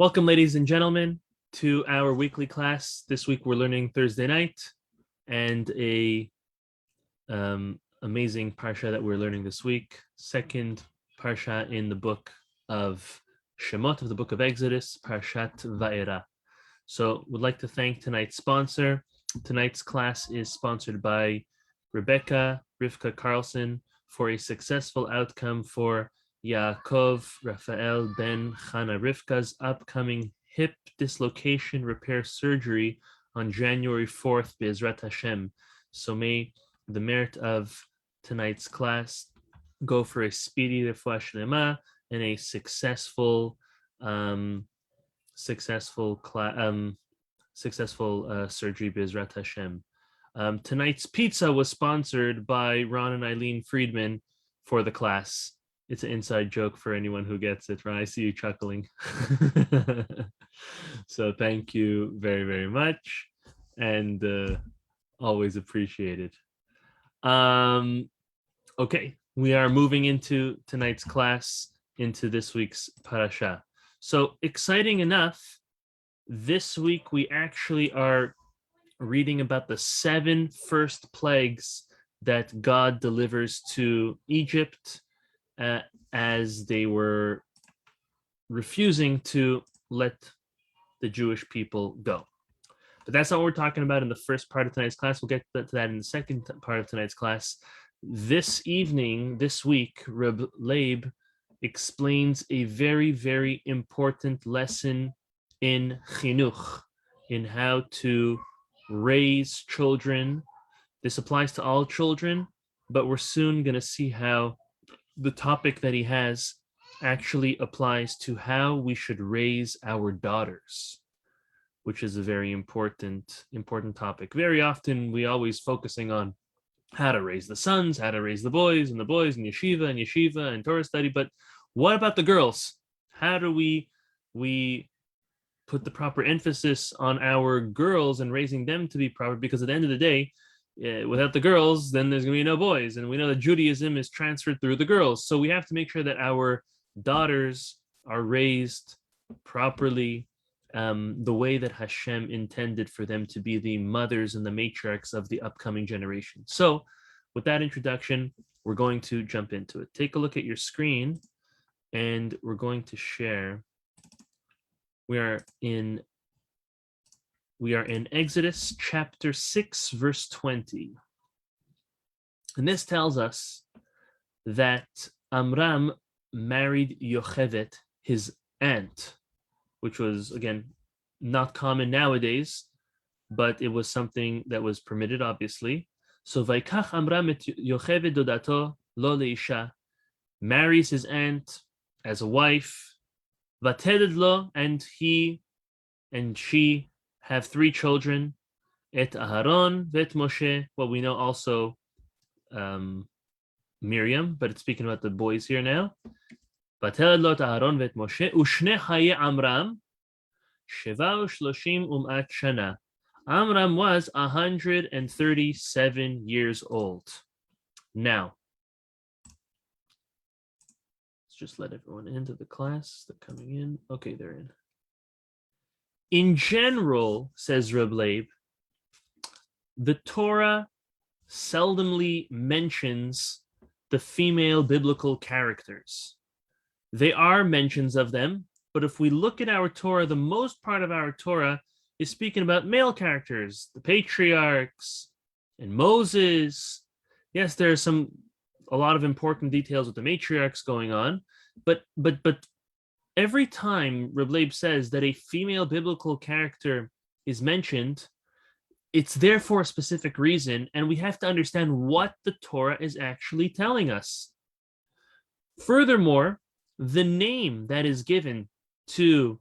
Welcome, ladies and gentlemen, to our weekly class. This week we're learning Thursday night and a amazing parsha that we're learning this week. Second parsha in the book of Shemot, of the book of Exodus, Parashat Va'era. So would like to thank tonight's sponsor. Tonight's class is sponsored by Rivka Carlson for a successful outcome for Yaakov Raphael Ben Chana Rivka's upcoming hip dislocation repair surgery on January 4th, Be'ezrat Hashem. So may the merit of tonight's class go for a speedy refuah shlema and a successful surgery Be'ezrat Hashem. Tonight's pizza was sponsored by Ron and Eileen Friedman for the class. It's an inside joke for anyone who gets it, right? I see you chuckling. So thank you very, very much, and always appreciated. Okay, we are moving into tonight's class, into this week's parasha. So exciting enough, this week we actually are reading about the 7 first plagues that God delivers to Egypt as they were refusing to let the Jewish people go. But that's not what we're talking about in the first part of tonight's class. We'll get to that in the second part of tonight's class. This evening, this week, Reb Leib explains a very, very important lesson in chinuch, in how to raise children. This applies to all children, but we're soon going to see how the topic that he has actually applies to how we should raise our daughters, which is a very important topic. Very often we always focusing on how to raise the sons, how to raise the boys in yeshiva and Torah study, but what about the girls? How do we put the proper emphasis on our girls and raising them to be proper? Because at the end of the day, without the girls, then there's going to be no boys. And we know that Judaism is transferred through the girls. So we have to make sure that our daughters are raised properly, the way that Hashem intended for them to be the mothers and the matriarchs of the upcoming generation. So with that introduction, we're going to jump into it. Take a look at your screen, and we're going to share. We are in Exodus chapter 6, verse 20. And this tells us that Amram married Yochevet, his aunt, which was, again, not common nowadays, but it was something that was permitted, obviously. So Vaikach Amram et Yochevet dodato lo leisha, marries his aunt as a wife, Vatered lo, and he and she have 3 children, et Aharon, vet Moshe. Well, we know also Miriam, but it's speaking about the boys here now. Vatered lo Aharon vet Moshe, ushne haye Amram, sheva ushloshim umat shana. Amram was 137 years old. Now, let's just let everyone into the class. They're coming in. Okay, they're in. In general, says Reb Leib, the Torah seldomly mentions the female biblical characters. There are mentions of them, but if we look at our Torah, the most part of our Torah is speaking about male characters, the patriarchs and Moses. Yes, there's a lot of important details with the matriarchs going on, but every time Reb Leib says that a female biblical character is mentioned, it's there for a specific reason, and we have to understand what the Torah is actually telling us. Furthermore, the name that is given to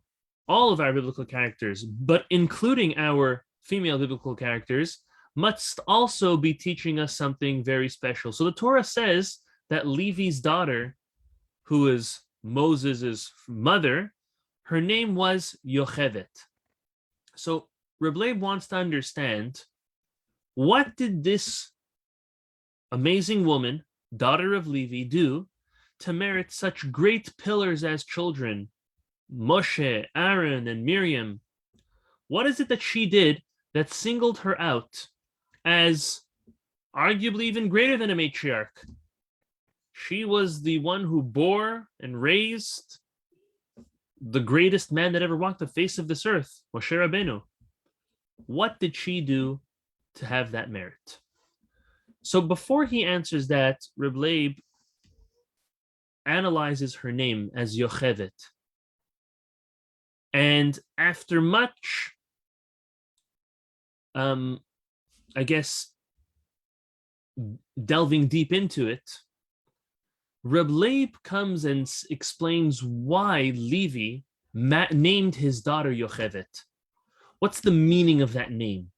all of our biblical characters, but including our female biblical characters, must also be teaching us something very special. So the Torah says that Levi's daughter, who is Moses' mother, her name was Yochevet. So Reb Leib wants to understand, what did this amazing woman, daughter of Levi, do to merit such great pillars as children Moshe, Aaron, and Miriam, what is it that she did that singled her out as arguably even greater than a matriarch? She was the one who bore and raised the greatest man that ever walked the face of this earth, Moshe Rabbeinu. What did she do to have that merit? So before he answers that, Reb Leib analyzes her name as Yochevet. And after much, I guess, delving deep into it, Reb Leib comes and explains why Levi named his daughter Yochevet. What's the meaning of that name?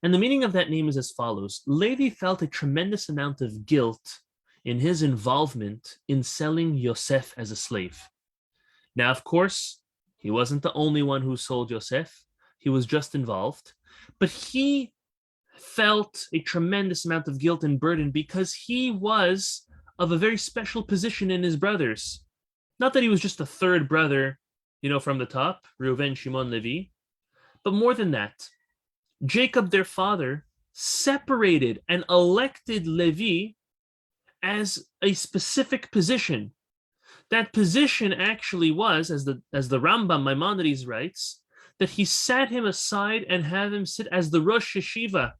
And the meaning of that name is as follows. Levi felt a tremendous amount of guilt in his involvement in selling Yosef as a slave. Now, of course, he wasn't the only one who sold Yosef. He was just involved. But he felt a tremendous amount of guilt and burden because he was of a very special position in his brothers. Not that he was just a third brother, from the top, Reuven, Shimon, Levi, but more than that. Jacob, their father, separated and elected Levi as a specific position. That position actually was, as the Rambam Maimonides writes, that he sat him aside and had him sit as the Rosh Yeshiva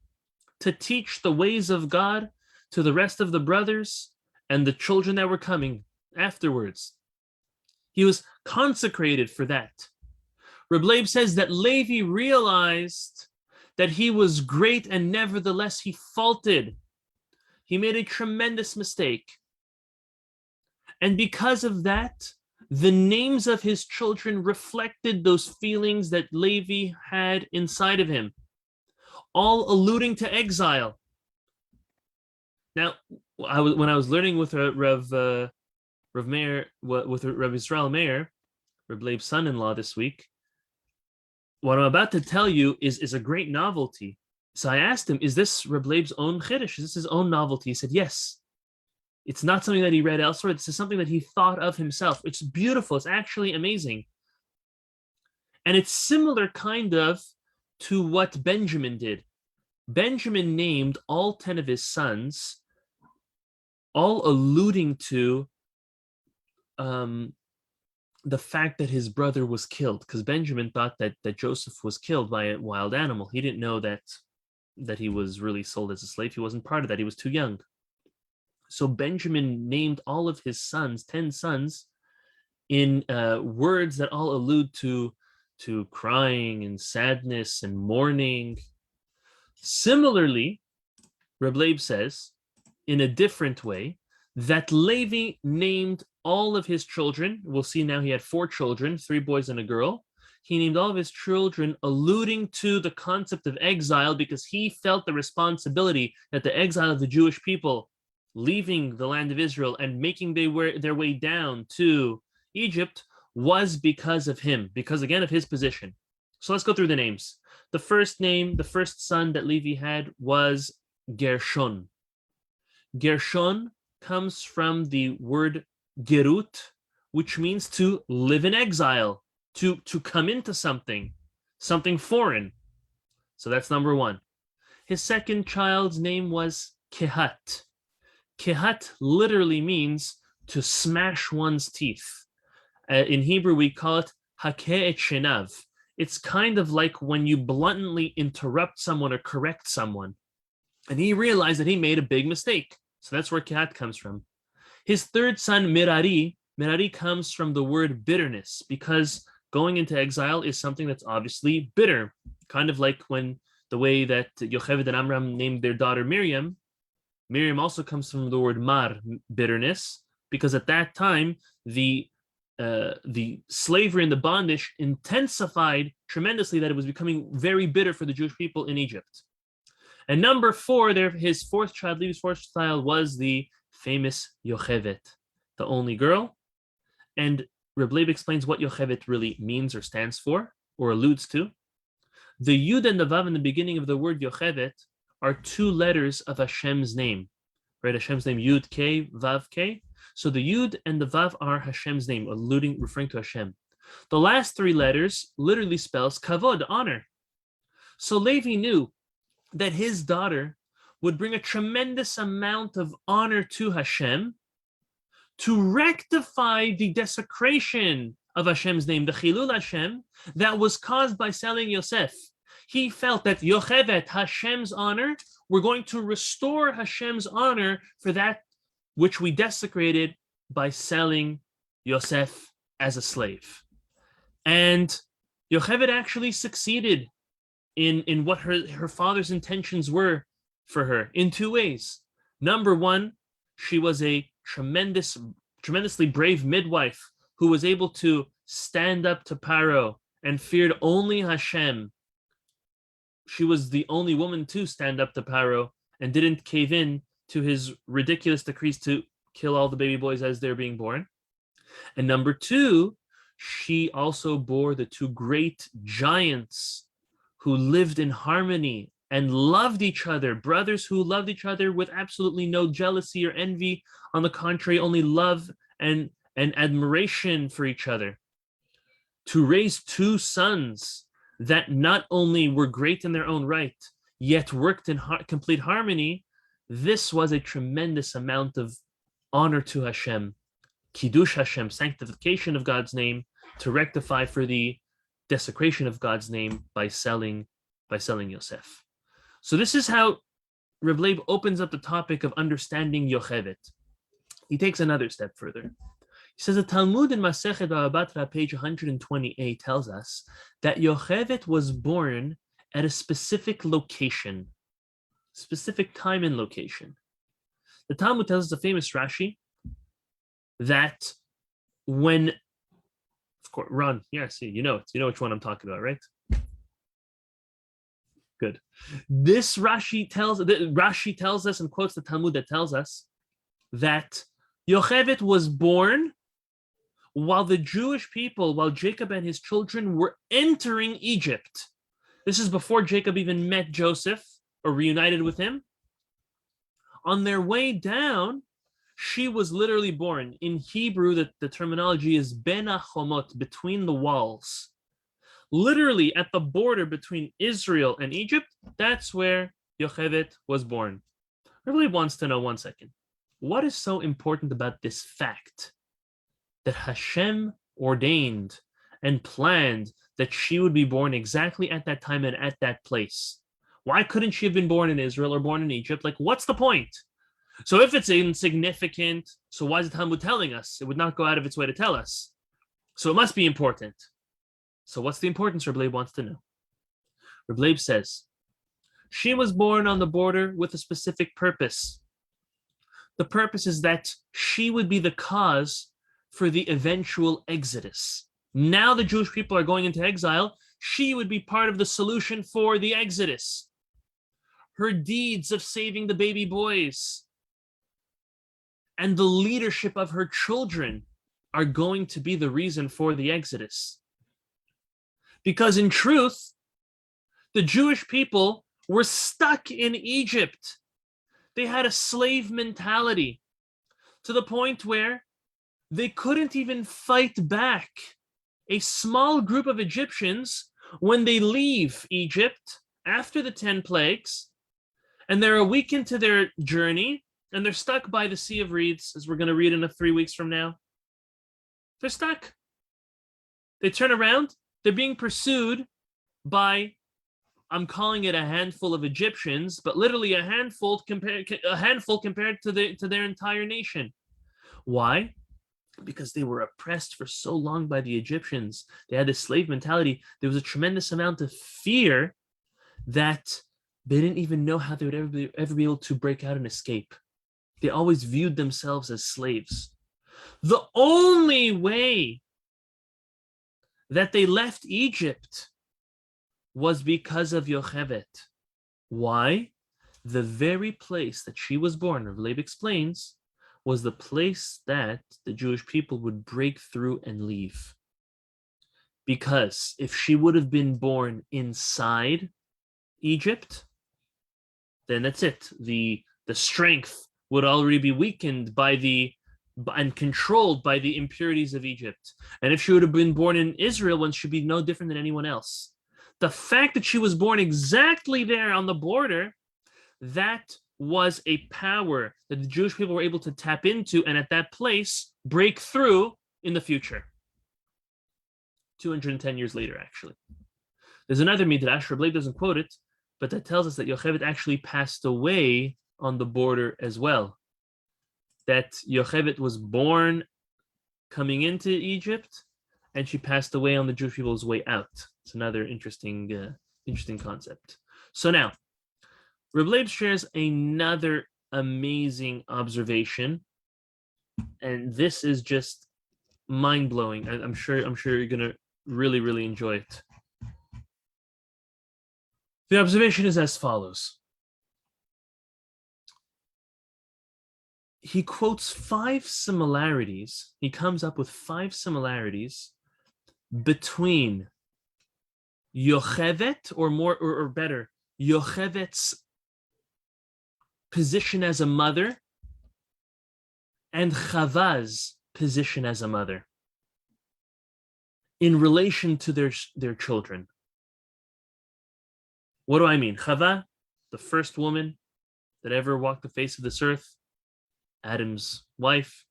to teach the ways of God to the rest of the brothers and the children that were coming afterwards. He was consecrated for that. Reb Leib says that Levi realized that he was great and nevertheless he faulted. He made a tremendous mistake. And because of that, the names of his children reflected those feelings that Levi had inside of him, all alluding to exile. Now, when I was learning with Rav Meir, with Rav Yisrael Meir, Reb Leib's son-in-law this week, what I'm about to tell you is a great novelty. So I asked him, is this Reb Leib's own chiddush? Is this his own novelty? He said, yes. It's not something that he read elsewhere. This is something that he thought of himself. It's beautiful. It's actually amazing. And it's similar kind of to what Benjamin did. Benjamin named all 10 of his sons, all alluding to the fact that his brother was killed, because Benjamin thought that Joseph was killed by a wild animal. He didn't know that he was really sold as a slave. He wasn't part of that. He was too young. So Benjamin named all of his sons, 10 sons, in words that all allude to crying and sadness and mourning. Similarly, Reb Leib says, in a different way, that Levi named all of his children. We'll see now he had 4 children, 3 boys and a girl. He named all of his children alluding to the concept of exile because he felt the responsibility that the exile of the Jewish people leaving the land of Israel and making their way down to Egypt was because of him, because again of his position. So let's go through the names. The first name, the first son that Levi had was Gershon. Gershon comes from the word gerut, which means to live in exile, to come into something foreign. So that's number 1. His second child's name was Kehat. Kehat literally means to smash one's teeth. In Hebrew, we call it hakeh et shenav. It's kind of like when you bluntly interrupt someone or correct someone. And he realized that he made a big mistake. So that's where Kehat comes from. His third son, Merari comes from the word bitterness, because going into exile is something that's obviously bitter. Kind of like when the way that Yocheved and Amram named their daughter Miriam. Miriam also comes from the word mar, bitterness, because at that time, the slavery and the bondage intensified tremendously, that it was becoming very bitter for the Jewish people in Egypt. And number 4, his fourth child, Levi's fourth child, was the famous Yochevet, the only girl. And Reb Leib explains what Yochevet really means or stands for or alludes to. The Yud and the Vav in the beginning of the word Yochevet are 2 letters of Hashem's name, right? Hashem's name, Yud K, Vav K. So the Yud and the Vav are Hashem's name, referring to Hashem. The last three letters literally spells kavod, honor. So Levi knew that his daughter would bring a tremendous amount of honor to Hashem to rectify the desecration of Hashem's name, the Chilul Hashem, that was caused by selling Yosef. He felt that Yochevet, Hashem's honor, we're going to restore Hashem's honor for that which we desecrated by selling Yosef as a slave. And Yochevet actually succeeded in what her father's intentions were for her in two ways. Number one, she was a tremendously brave midwife who was able to stand up to Paro and feared only Hashem. She was the only woman to stand up to Paro and didn't cave in to his ridiculous decrees to kill all the baby boys as they're being born. And number two, she also bore the two great giants who lived in harmony and loved each other, brothers who loved each other with absolutely no jealousy or envy. On the contrary, only love and admiration for each other. To raise two sons that not only were great in their own right, yet worked in complete harmony, this was a tremendous amount of honor to Hashem, Kiddush Hashem, sanctification of God's name, to rectify for the desecration of God's name by selling Yosef. So this is how Reb Leib opens up the topic of understanding Yochevet. He takes another step further. He says the Talmud in Masechet Baba Batra, page 128, tells us that Yochevet was born at a specific location, specific time and location. The Talmud tells us a famous Rashi that when, of course, Ron, yeah, see, you know it. You know which one I'm talking about, right? Good. This Rashi tells us and quotes the Talmud that tells us that Yochevet was born while the Jewish people, while Jacob and his children were entering Egypt. This is before Jacob even met Joseph or reunited with him. On their way down, she was literally born. In Hebrew, the terminology is ben achomot, between the walls. Literally at the border between Israel and Egypt, that's where Yochevet was born. I really wants to know, one second, what is so important about this fact that Hashem ordained and planned that she would be born exactly at that time and at that place? Why couldn't she have been born in Israel or born in Egypt? Like, what's the point? So if it's insignificant, so why is the Talmud telling us? It would not go out of its way to tell us. So it must be important. So what's the importance, Reb Leib wants to know? Reb Leib says, she was born on the border with a specific purpose. The purpose is that she would be the cause for the eventual exodus. Now the Jewish people are going into exile. She would be part of the solution for the exodus. Her deeds of saving the baby boys and the leadership of her children are going to be the reason for the exodus. Because in truth, the Jewish people were stuck in Egypt. They had a slave mentality to the point where they couldn't even fight back a small group of Egyptians when they leave Egypt after the 10 plagues, and they're a week into their journey, and they're stuck by the Sea of Reeds, as we're going to read in 3 weeks from now. They're stuck. They turn around. They're being pursued by, I'm calling it a handful of Egyptians, but literally a handful compared to their entire nation. Why? Because they were oppressed for so long by the Egyptians. They had this slave mentality. There was a tremendous amount of fear that they didn't even know how they would ever be able to break out and escape. They always viewed themselves as slaves. The only way that they left Egypt was because of Yochevet. Why? The very place that she was born, Leib explains, was the place that the Jewish people would break through and leave. Because if she would have been born inside Egypt, then that's it. The strength would already be weakened by the and controlled by the impurities of Egypt. And if she would have been born in Israel, one should be no different than anyone else. The fact that she was born exactly there on the border, that was a power that the Jewish people were able to tap into, and at that place break through in the future. 210 years later, actually. There's another midrash, Leib doesn't quote it, but that tells us that Yocheved actually passed away on the border as well. That Yocheved was born coming into Egypt, and she passed away on the Jewish people's way out. It's another interesting concept. So now, Reb Leib shares another amazing observation, and this is just mind-blowing. I'm sure you're gonna really, really enjoy it. The observation is as follows. He quotes 5 similarities. He comes up with 5 similarities between Yochevet, or better, Yochevet's position as a mother and Chava's position as a mother in relation to their children. What do I mean? Chava, the first woman that ever walked the face of this earth, Adam's wife,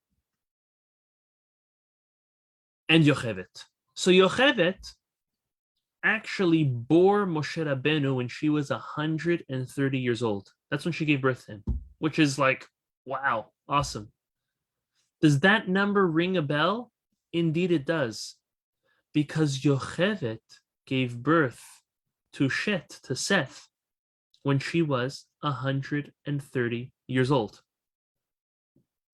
and Yochevet. So Yochevet actually bore Moshe Rabbeinu when she was 130 years old. That's when she gave birth to him, which is like, wow, awesome. Does that number ring a bell? Indeed it does, because Yochevet gave birth to Seth, when she was 130 years old.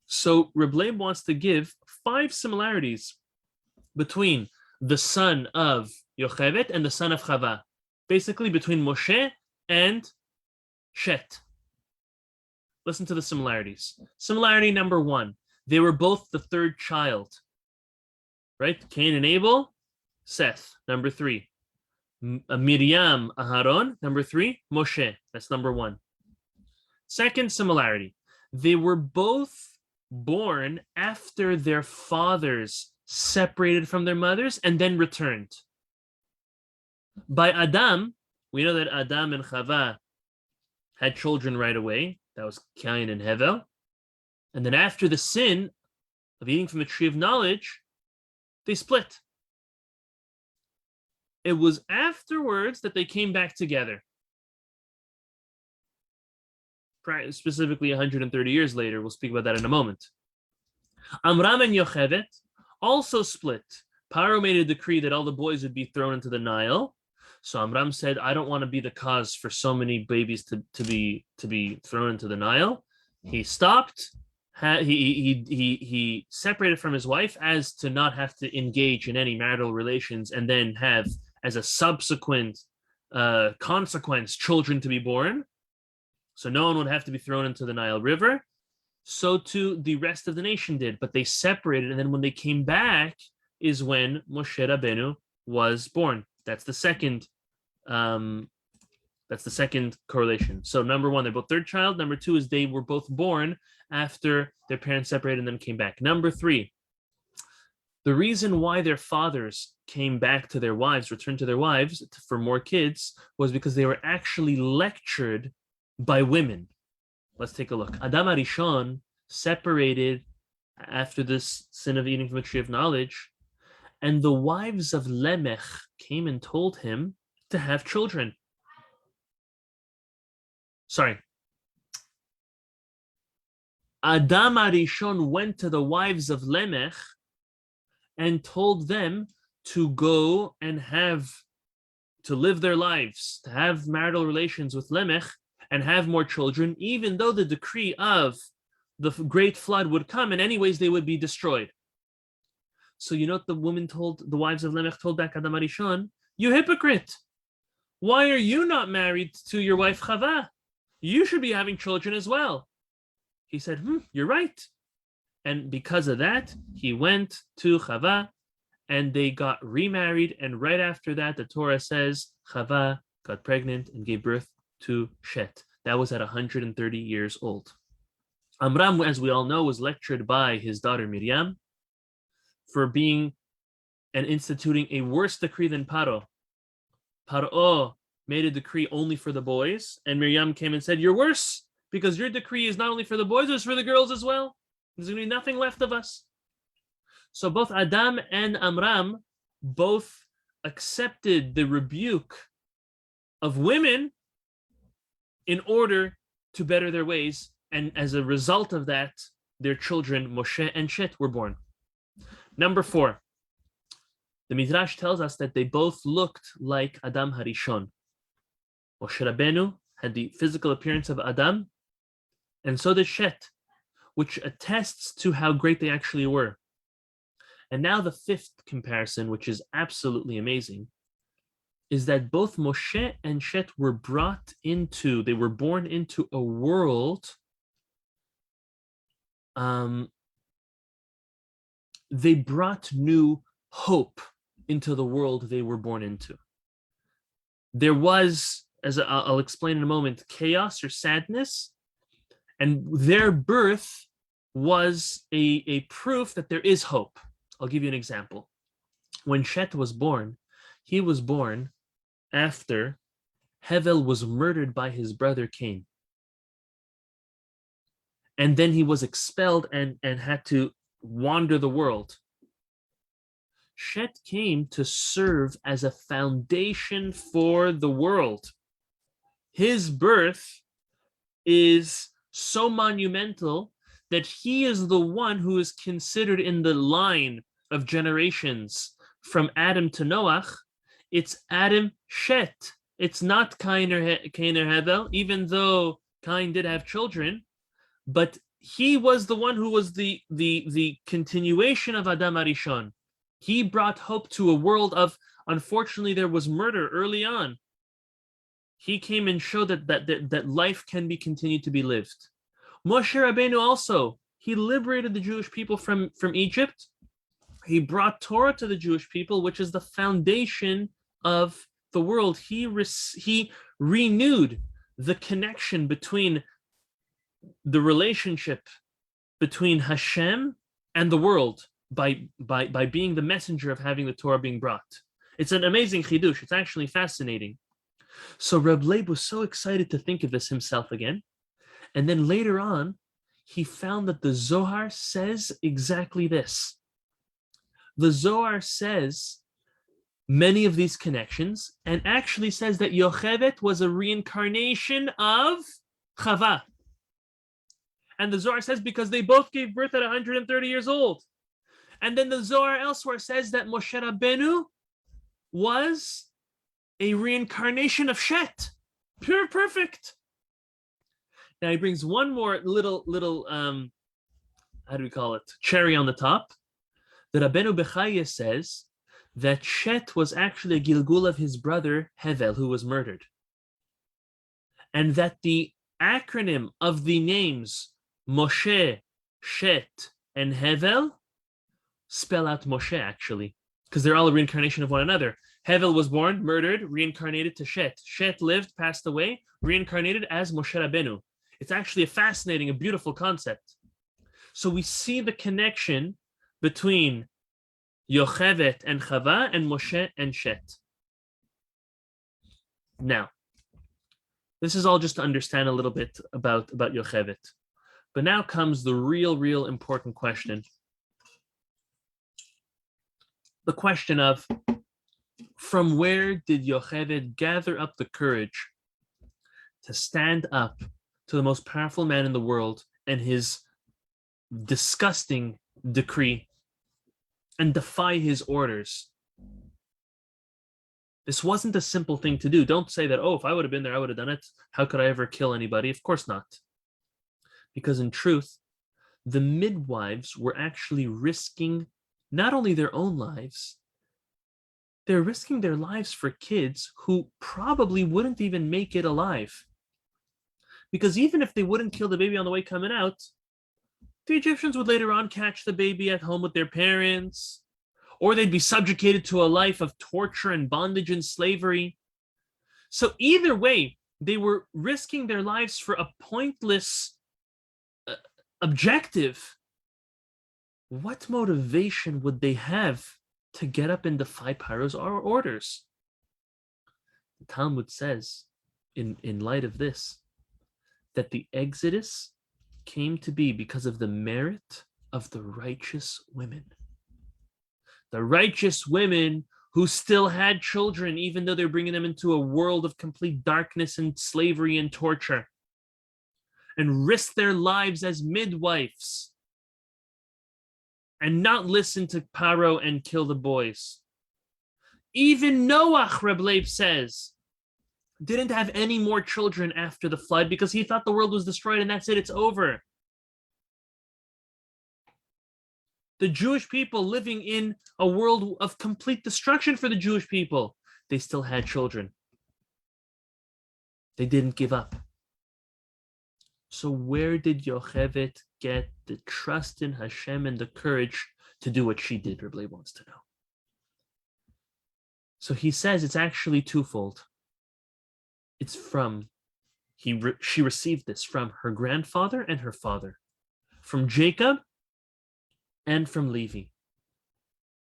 So Reb Leib wants to give 5 similarities between the son of Yochevet and the son of Chava, basically between Moshe and Shet. Listen to the similarities. Similarity number 1, they were both the third child, right? Cain and Abel, Seth. Number 3, Miriam, Aharon. Number 3, Moshe. That's number 1. Second similarity, they were both born after their fathers separated from their mothers and then returned. By Adam, we know that Adam and Chava had children right away. That was Cain and Hevel. And then after the sin of eating from the tree of knowledge, they split. It was afterwards that they came back together. Specifically 130 years later. We'll speak about that in a moment. Amram and Yochevet also split. Paro made a decree that all the boys would be thrown into the Nile. So Amram said, I don't want to be the cause for so many babies to be thrown into the Nile. He stopped. He separated from his wife as to not have to engage in any marital relations, and then have, as a subsequent consequence, children to be born. So no one would have to be thrown into the Nile River. So too the rest of the nation did, but they separated, and then when they came back is when Moshe Rabbeinu was born. That's the second correlation. So number 1, they're both third child. Number 2 is they were both born after their parents separated and then came back. Number 3, the reason why their fathers came back to their wives, returned to their wives for more kids, was because they were actually lectured by women. Let's take a look. Adam Arishon separated after this sin of eating from the tree of knowledge, and the wives of Lemech came and told him to have children. Sorry. Adam Arishon went to the wives of Lemech and told them to go and to live their lives, to have marital relations with Lemech and have more children, even though the decree of the great flood would come, and anyways they would be destroyed. So you know what the wives of Lemech told back Adam Arishon? You hypocrite! Why are you not married to your wife Chava? You should be having children as well. He said, you're right. And because of that, he went to Chava, and they got remarried. And right after that, the Torah says Chava got pregnant and gave birth to Shet. That was at 130 years old. Amram, as we all know, was lectured by his daughter Miriam for being and instituting a worse decree than Paro. Paro made a decree only for the boys, and Miriam came and said, "You're worse because your decree is not only for the boys, it's for the girls as well. There's going to be nothing left of us." So both Adam and Amram both accepted the rebuke of women in order to better their ways, and as a result of that, their children Moshe and Shet were born. Number 4, the Midrash tells us that they both looked like Adam Harishon. Moshe Rabbeinu had the physical appearance of Adam, and so did Shet, which attests to how great they actually were. And now the 5th comparison, which is absolutely amazing, is that both Moshe and Shet were born into a world. They brought new hope into the world they were born into. There was, as I'll explain in a moment, chaos or sadness, and their birth was a proof that there is hope. I'll give you an example. When Shet was born, he was born after Hevel was murdered by his brother Cain. And then he was expelled and had to wander the world. Shet came to serve as a foundation for the world. His birth is so monumental that he is the one who is considered in the line of generations from Adam to Noach. It's Adam Shet. It's not Cain or Hevel, even though Cain did have children, but he was the one who was the continuation of Adam Arishon. He brought hope to a world of, unfortunately, there was murder early on. He came and showed that life can be continued to be lived. Moshe Rabbeinu also, he liberated the Jewish people from Egypt. He brought Torah to the Jewish people, which is the foundation of the world. He renewed the connection between the relationship between Hashem and the world by being the messenger of having the Torah being brought. It's an amazing chidush. It's actually fascinating. So Reb Leib was so excited to think of this himself again. And then later on, he found that the Zohar says exactly this. The Zohar says many of these connections and actually says that Yocheved was a reincarnation of Chava. And the Zohar says because they both gave birth at 130 years old. And then the Zohar elsewhere says that Moshe Rabbeinu was a reincarnation of Shet. Pure perfect. Now he brings one more little how do we call it? Cherry on the top. The Rabbeinu Bechaya says that Shet was actually a Gilgul of his brother Hevel, who was murdered. And that the acronym of the names Moshe, Shet, and Hevel spell out Moshe, actually, because they're all a reincarnation of one another. Hevel was born, murdered, reincarnated to Shet. Shet lived, passed away, reincarnated as Moshe Rabbeinu. It's actually a beautiful concept. So we see the connection between Yocheved and Chava and Moshe and Shet. Now, this is all just to understand a little bit about Yocheved. But now comes the real important question. The question of, from where did Yocheved gather up the courage to stand up to the most powerful man in the world and his disgusting decree and defy his orders? This wasn't a simple thing to do. Don't say that, oh, if I would have been there, I would have done it. How could I ever kill anybody? Of course not. Because in truth, the midwives were actually risking not only their own lives, they're risking their lives for kids who probably wouldn't even make it alive. Because even if they wouldn't kill the baby on the way coming out, the Egyptians would later on catch the baby at home with their parents, or they'd be subjugated to a life of torture and bondage and slavery. So either way, they were risking their lives for a pointless objective, what motivation would they have to get up and defy Paro's orders? The Talmud says, in light of this, that the Exodus came to be because of the merit of the righteous women. The righteous women who still had children, even though they're bringing them into a world of complete darkness and slavery and torture, and risked their lives as midwives and not listen to Paro and kill the boys. Even Noach, Reb Leib says, didn't have any more children after the flood because he thought the world was destroyed and that's it, it's over. The Jewish people living in a world of complete destruction for the Jewish people, they still had children. They didn't give up. So where did Yocheved get the trust in Hashem and the courage to do what she did? Reb Leib wants to know. So he says it's actually twofold. It's from, she received this from her grandfather and her father, from Jacob and from Levi.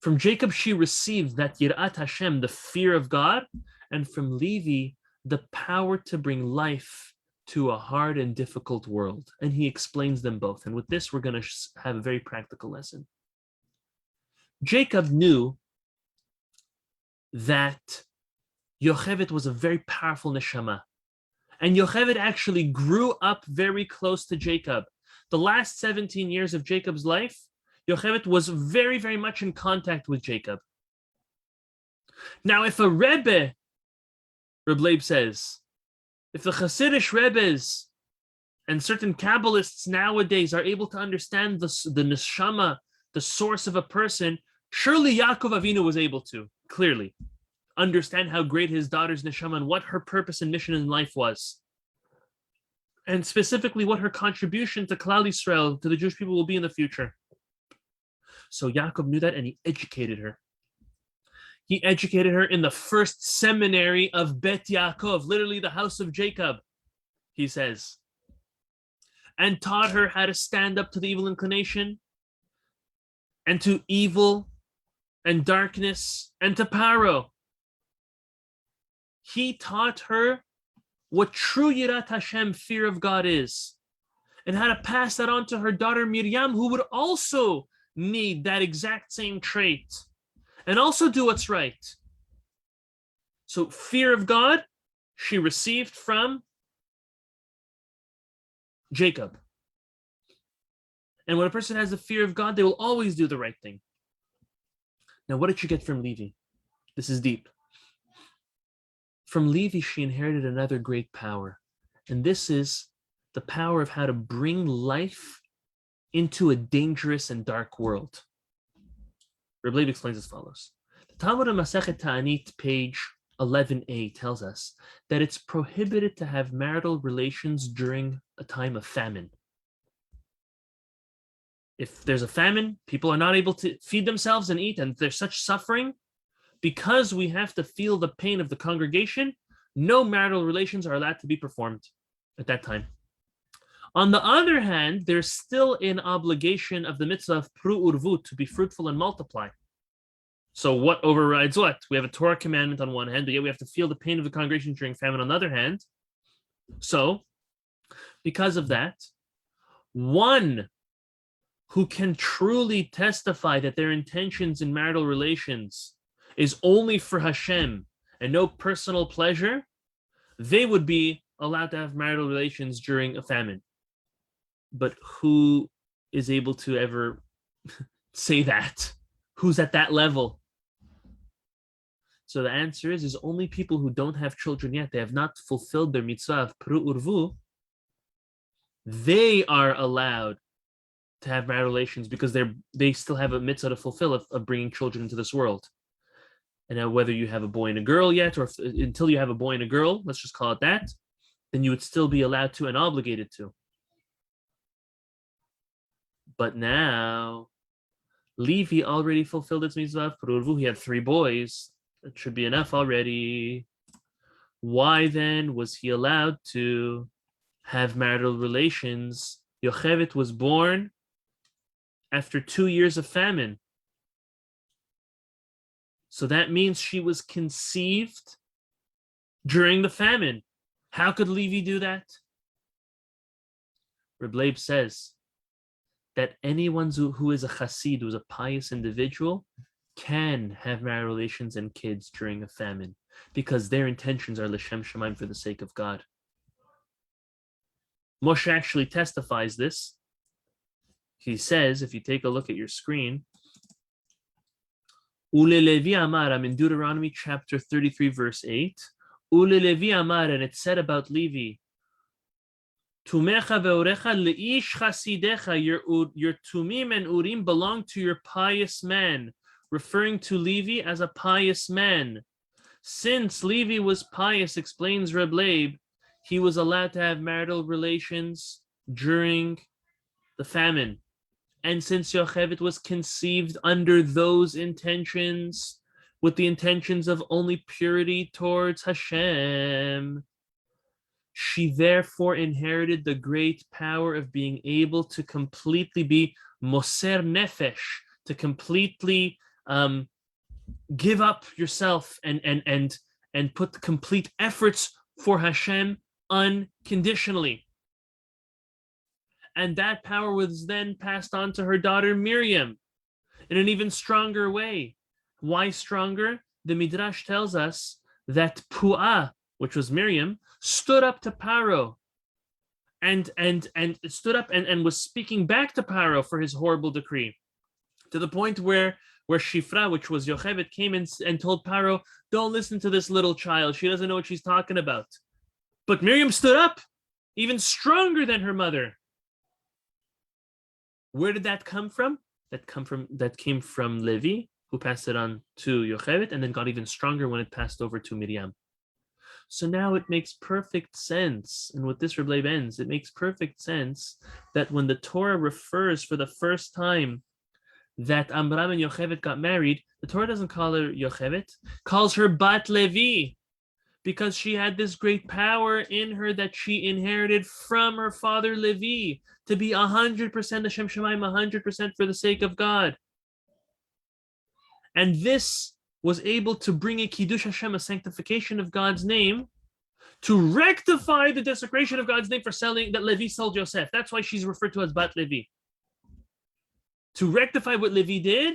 From Jacob, she received that Yirat Hashem, the fear of God, and from Levi, the power to bring life to a hard and difficult world. And he explains them both. And with this, we're going to have a very practical lesson. Jacob knew that Yocheved was a very powerful neshama. And Yocheved actually grew up very close to Jacob. The last 17 years of Jacob's life, Yocheved was very, very much in contact with Jacob. Now, if a Rebbe, Reb Leib says, if the Hasidic Rebbes and certain Kabbalists nowadays are able to understand the neshama, the source of a person, surely Yaakov Avinu was able to, clearly, understand how great his daughter's neshama and what her purpose and mission in life was. And specifically what her contribution to Klal Yisrael, to the Jewish people, will be in the future. So Yaakov knew that and he educated her. He educated her in the first seminary of Bet Yaakov, literally the house of Jacob, he says, and taught her how to stand up to the evil inclination and to evil and darkness and to Paro. He taught her what true Yirat Hashem, fear of God, is, and how to pass that on to her daughter Miriam, who would also need that exact same trait and also do what's right. So fear of God, she received from Jacob. And when a person has the fear of God, they will always do the right thing. Now, what did she get from Levi? This is deep. From Levi, she inherited another great power. And this is the power of how to bring life into a dangerous and dark world. Reb Leib explains as follows. The Talmud of Masechet Ta'anit, page 11a, tells us that it's prohibited to have marital relations during a time of famine. If there's a famine, people are not able to feed themselves and eat, and there's such suffering, because we have to feel the pain of the congregation, no marital relations are allowed to be performed at that time. On the other hand, there's still an obligation of the mitzvah of pru urvut, to be fruitful and multiply. So what overrides what? We have a Torah commandment on one hand, but yet we have to feel the pain of the congregation during famine on the other hand. So, because of that, one who can truly testify that their intentions in marital relations is only for Hashem and no personal pleasure, they would be allowed to have marital relations during a famine. But who is able to ever say that? Who's at that level? So the answer is only people who don't have children yet, they have not fulfilled their mitzvah of pru urvu, they are allowed to have marital relations because they still have a mitzvah to fulfill of bringing children into this world. And now whether you have a boy and a girl yet, or until you have a boy and a girl, let's just call it that, then you would still be allowed to and obligated to. But now, Levi already fulfilled its mitzvah of pru urvu. He had 3 boys. That should be enough already. Why then was he allowed to have marital relations Yocheved was born after 2 years of famine. So that means she was conceived during the famine. How could Levi do that? Reb Leib says that anyone who is a chassid, who is a pious individual, can have marital relations and kids during a famine because their intentions are l'shem shemaim, for the sake of God. Moshe actually testifies this. He says, if you take a look at your screen, Ule Levi Amar, I'm in Deuteronomy chapter 33, verse 8. Ule Levi Amar, and it said about Levi, Tumecha ve'orecha leish chasidecha, your tumim and urim belong to your pious man, referring to Levi as a pious man. Since Levi was pious, explains Reb Leib, he was allowed to have marital relations during the famine. And since Yocheved was conceived under those intentions, with the intentions of only purity towards Hashem, she therefore inherited the great power of being able to completely be moser nefesh, to completely give up yourself and put complete efforts for Hashem unconditionally. And that power was then passed on to her daughter Miriam in an even stronger way. Why stronger? The Midrash tells us that Pu'ah, which was Miriam, stood up to Paro and stood up and was speaking back to Paro for his horrible decree, to the point where Shifra, which was Yocheved, came in and told Paro, don't listen to this little child. She doesn't know what she's talking about. But Miriam stood up, even stronger than her mother. Where did that come from? That came from Levi, who passed it on to Yocheved, and then got even stronger when it passed over to Miriam. So now it makes perfect sense, and with this Reb Leib ends, it makes perfect sense that when the Torah refers for the first time that Amram and Yocheved got married, the Torah doesn't call her Yocheved, calls her Bat Levi, because she had this great power in her that she inherited from her father Levi to be 100% Hashem Shemaim, 100% for the sake of God. And this was able to bring a Kiddush Hashem, a sanctification of God's name, to rectify the desecration of God's name for selling, that Levi sold Yosef. That's why she's referred to as Bat Levi. To rectify what Levi did,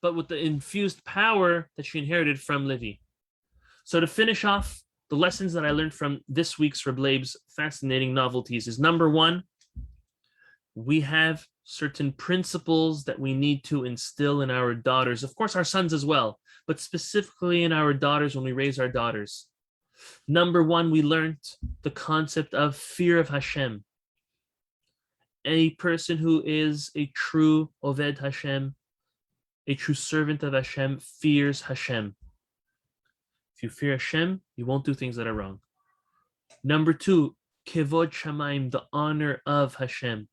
but with the infused power that she inherited from Levi. So to finish off, the lessons that I learned from this week's Reb Leib's fascinating novelties is, number one, we have certain principles that we need to instill in our daughters, of course our sons as well, but specifically in our daughters when we raise our daughters. Number one, we learned the concept of fear of Hashem. A person who is a true Oved Hashem, a true servant of Hashem, fears Hashem. If you fear Hashem, you won't do things that are wrong. Number two, Kevod Shamaim, the honor of Hashem.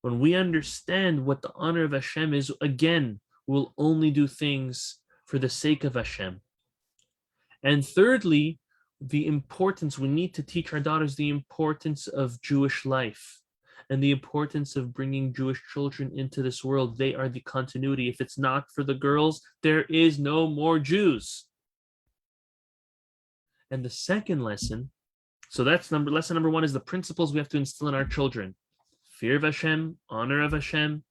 When we understand what the honor of Hashem is, again, we'll only do things for the sake of Hashem. And thirdly, the importance, we need to teach our daughters the importance of Jewish life and the importance of bringing Jewish children into this world. They are the continuity. If it's not for the girls, there is no more Jews. And the second lesson, so that's lesson number one, is the principles we have to instill in our children. Fear of Hashem, honor of Hashem,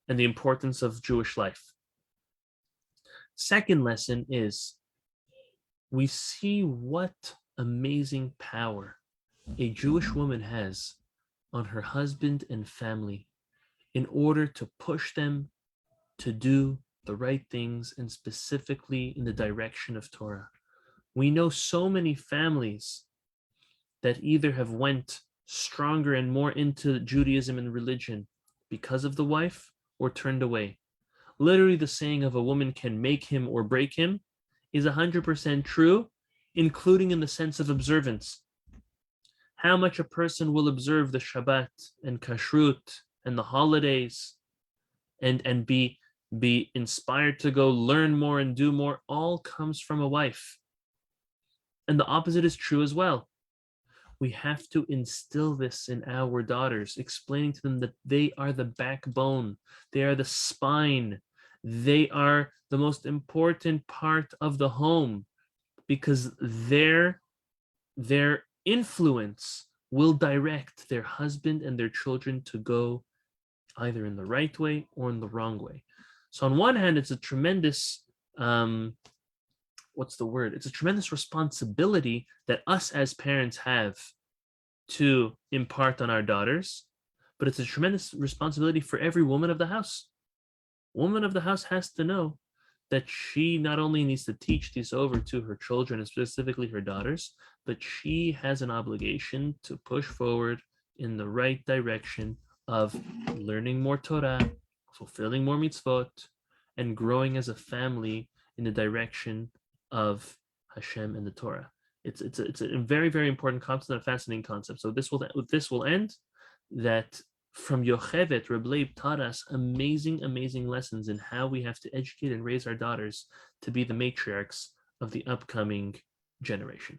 and the importance of Jewish life. Second lesson is, we see what amazing power a Jewish woman has on her husband and family in order to push them to do the right things, and specifically in the direction of Torah. We know so many families that either have went stronger and more into Judaism and religion because of the wife, or turned away. Literally, the saying of a woman can make him or break him is 100% true, including in the sense of observance. How much a person will observe the Shabbat and Kashrut and the holidays and be inspired to go learn more and do more, all comes from a wife. And the opposite is true as well. We have to instill this in our daughters, explaining to them that they are the backbone, they are the spine, they are the most important part of the home, because their influence will direct their husband and their children to go either in the right way or in the wrong way. So on one hand, it's a tremendous what's the word? It's a tremendous responsibility that us as parents have to impart on our daughters, but it's a tremendous responsibility for every woman of the house. Woman of the house has to know that she not only needs to teach this over to her children and specifically her daughters, but she has an obligation to push forward in the right direction of learning more Torah, fulfilling more mitzvot, and growing as a family in the direction of Hashem and the Torah. It's a very, very important concept and a fascinating concept. So this will end that from Yocheved, Reb Leib taught us amazing lessons in how we have to educate and raise our daughters to be the matriarchs of the upcoming generation.